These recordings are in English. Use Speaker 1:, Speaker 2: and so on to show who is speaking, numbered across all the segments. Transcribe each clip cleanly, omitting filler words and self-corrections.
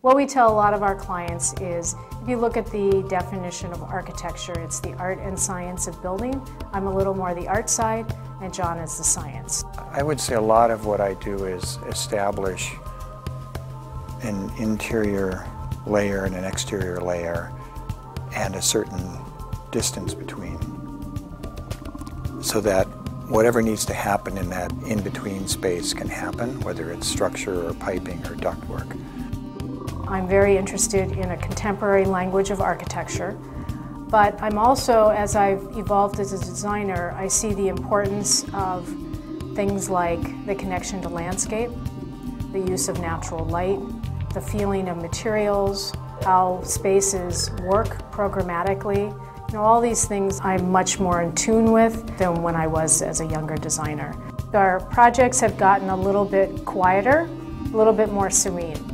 Speaker 1: What we tell a lot of our clients is, if you look at the definition of architecture, it's the art and science of building. I'm a little more the art side, and John is the science.
Speaker 2: I would say a lot of what I do is establish an interior layer and an exterior layer and a certain distance between, so that whatever needs to happen in that in-between space can happen, whether it's structure or piping or ductwork.
Speaker 1: I'm very interested in a contemporary language of architecture, but I'm also, as I've evolved as a designer, I see the importance of things like the connection to landscape, the use of natural light, the feeling of materials, how spaces work programmatically. You know, all these things I'm much more in tune with than when I was as a younger designer. Our projects have gotten a little bit quieter, a little bit more serene.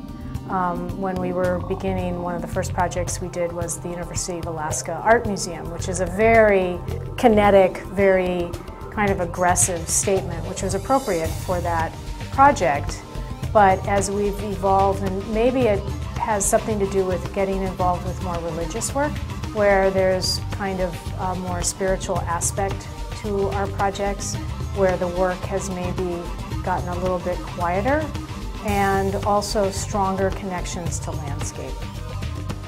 Speaker 1: When we were beginning, one of the first projects we did was the University of Alaska Art Museum, which is a very kinetic, very kind of aggressive statement, which was appropriate for that project. But as we've evolved, and maybe it has something to do with getting involved with more religious work, where there's kind of a more spiritual aspect to our projects, where the work has maybe gotten a little bit quieter, and also stronger connections to landscape.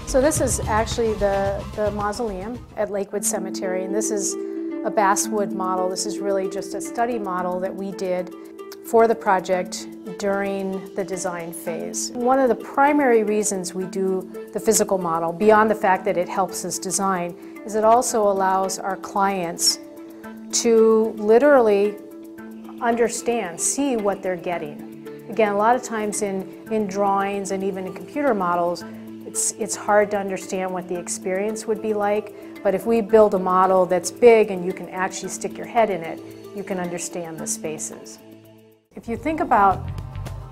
Speaker 1: So this is actually the mausoleum at Lakewood Cemetery, and this is a basswood model. This is really just a study model that we did for the project during the design phase. One of the primary reasons we do the physical model, beyond the fact that it helps us design, is it also allows our clients to literally understand, see what they're getting. Again, a lot of times in drawings and even in computer models, it's hard to understand what the experience would be like, but if we build a model that's big and you can actually stick your head in it, you can understand the spaces. If you think about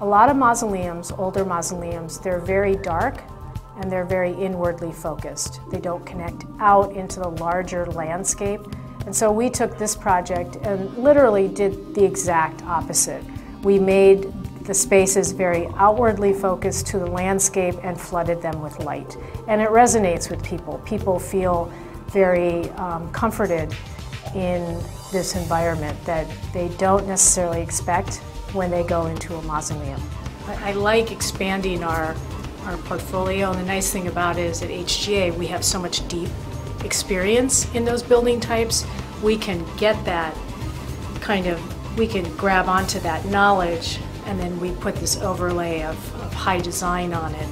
Speaker 1: a lot of mausoleums, older mausoleums, they're very dark and they're very inwardly focused. They don't connect out into the larger landscape. And so we took this project and literally did the exact opposite. We made the spaces very outwardly focused to the landscape and flooded them with light. And it resonates with people. People feel very comforted in this environment that they don't necessarily expect when they go into a mausoleum. I like expanding our portfolio, and the nice thing about it is at HGA we have so much deep experience in those building types. We can get that we can grab onto that knowledge, and then we put this overlay of high design on it.